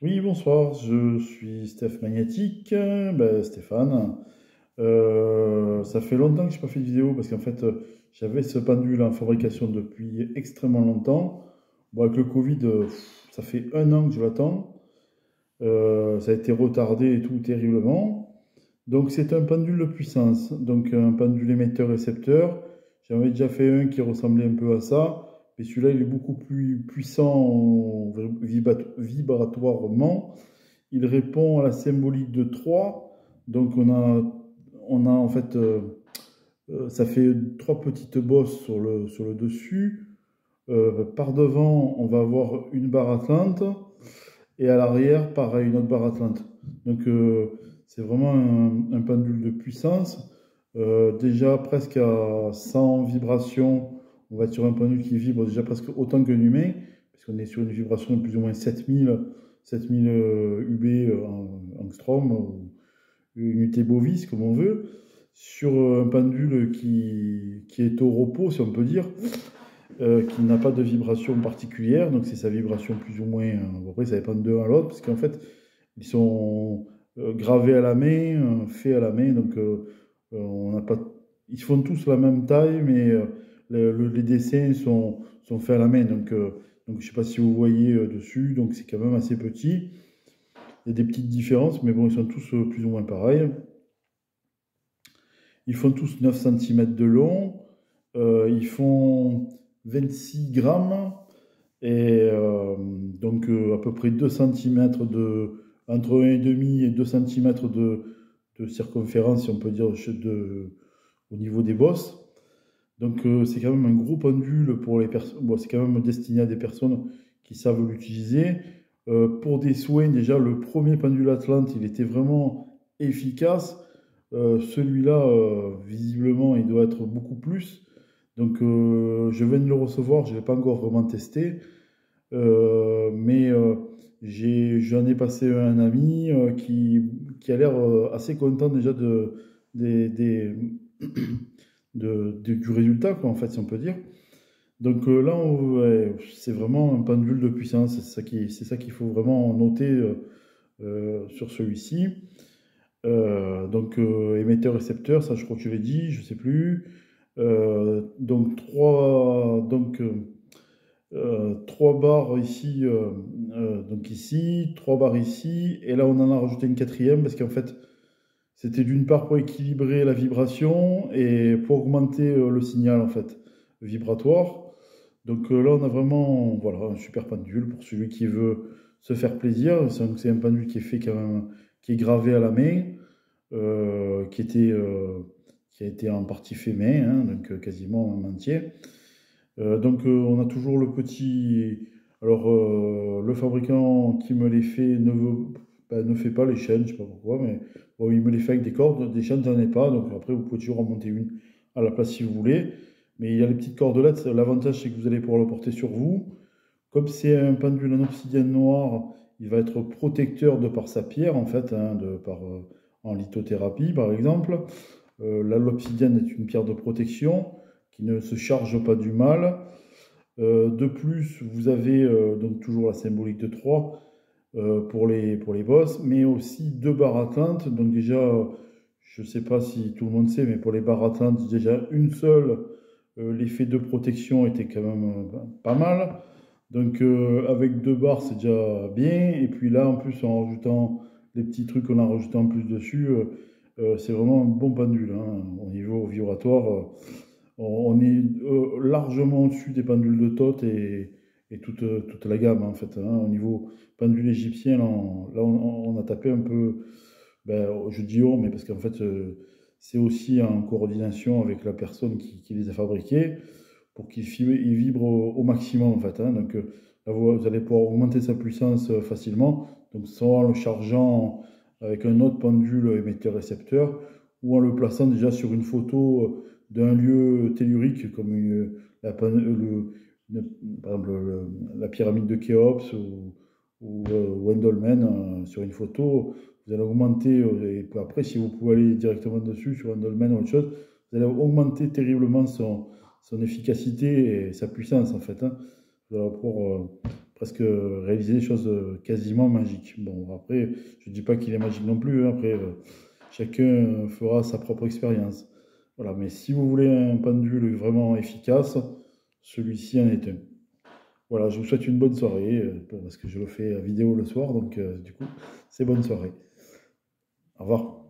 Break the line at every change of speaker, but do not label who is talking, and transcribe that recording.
Oui, bonsoir, je suis Steph Magnétique, Stéphane. Ça fait longtemps que je n'ai pas fait de vidéo parce qu'en fait, j'avais ce pendule en fabrication depuis extrêmement longtemps. Bon, avec le Covid, ça fait un an que je l'attends. Ça a été retardé et tout terriblement. Donc, c'est un pendule de puissance, donc un pendule émetteur-récepteur. J'en avais déjà fait un qui ressemblait un peu à ça, mais celui-là, il est beaucoup plus puissant vibratoirement. Il répond à la symbolique de 3. Donc on a en fait, ça fait trois petites bosses sur le dessus. Par devant, on va avoir une barre Atlante. Et à l'arrière, pareil, une autre barre Atlante. Donc c'est vraiment un pendule de puissance. Déjà presque à 100 vibrations, on va être sur un pendule qui vibre déjà presque autant qu'un humain, puisqu'on est sur une vibration de plus ou moins 7000 UB angstrom, ou unité bovis, comme on veut, sur un pendule qui est au repos, si on peut dire, qui n'a pas de vibration particulière, donc c'est sa vibration plus ou moins, après ça dépend d'un à l'autre, parce qu'en fait, ils sont gravés à la main, faits à la main, donc on n'a pas, ils font tous la même taille, mais les dessins sont faits à la main, donc je sais pas si vous voyez dessus, donc c'est quand même assez petit. Il y a des petites différences, mais bon, ils sont tous plus ou moins pareils. Ils font tous 9 cm de long, ils font 26 grammes, et donc à peu près 2 cm entre 1,5 et 2 cm de circonférence, si on peut dire, au niveau des bosses. Donc c'est quand même un gros pendule pour les personnes. Bon, c'est quand même destiné à des personnes qui savent l'utiliser. Pour des soins, déjà, le premier pendule Atlante, il était vraiment efficace. Celui-là, visiblement, il doit être beaucoup plus. Donc je viens de le recevoir, je ne l'ai pas encore vraiment testé. Mais j'en ai passé un ami qui a l'air assez content déjà des, du résultat, quoi, en fait, si on peut dire. Donc là, ouais, c'est vraiment un pendule de puissance. C'est ça qu'il faut vraiment noter sur celui-ci. Donc émetteur-récepteur, ça je crois que je l'ai dit, je sais plus. Trois barres ici, donc ici, trois barres ici, et là on en a rajouté une quatrième parce qu'en fait c'était d'une part pour équilibrer la vibration et pour augmenter le signal en fait vibratoire. Donc là on a vraiment voilà, un super pendule pour celui qui veut se faire plaisir. C'est un pendule qui est fait quand même, qui est gravé à la main, euh, qui était, euh, qui a été en partie fait main, hein, donc quasiment en entier. On a toujours le petit. Alors le fabricant qui me les fait ne fait pas les chaînes, je sais pas pourquoi, mais bon, il me les fait avec des cordes, des chaînes j'en ai pas, donc après vous pouvez toujours en monter une à la place si vous voulez. Mais il y a les petites cordelettes, l'avantage c'est que vous allez pouvoir le porter sur vous. Comme c'est un pendule en obsidienne noire, il va être protecteur de par sa pierre en fait, hein, en lithothérapie par exemple. Là, l'obsidienne est une pierre de protection qui ne se charge pas du mal. De plus, vous avez donc toujours la symbolique de 3 pour les boss, mais aussi deux barres atteintes. Donc déjà, je ne sais pas si tout le monde sait, mais pour les barres atteintes, déjà une seule, l'effet de protection était quand même pas mal. Donc avec deux barres, c'est déjà bien. Et puis là, en plus, en rajoutant les petits trucs qu'on a rajoutés en plus dessus, c'est vraiment un bon pendule, hein. Au niveau vibratoire, on est largement au-dessus des pendules de Thoth et toute la gamme, en fait, hein. Au niveau pendule égyptien, on a tapé un peu, ben, je dis on, mais parce qu'en fait, c'est aussi en coordination avec la personne qui les a fabriqués pour qu'ils vibrent au maximum, en fait, hein. Donc là, vous allez pouvoir augmenter sa puissance facilement, donc soit en le chargeant avec un autre pendule émetteur-récepteur, ou en le plaçant déjà sur une photo d'un lieu tellurique, comme la, pan- le- par exemple la pyramide de Khéops ou Wendolmen sur une photo. Vous allez augmenter, et puis après, si vous pouvez aller directement dessus sur Wendolmen ou autre chose, vous allez augmenter terriblement son efficacité et sa puissance, en fait, hein. Vous allez pouvoir presque réaliser des choses quasiment magiques. Bon, après, je ne dis pas qu'il est magique non plus, hein. Après, chacun fera sa propre expérience. Voilà, mais si vous voulez un pendule vraiment efficace, celui-ci en est un. Voilà, je vous souhaite une bonne soirée, parce que je le fais à vidéo le soir, donc du coup, c'est bonne soirée. Au revoir.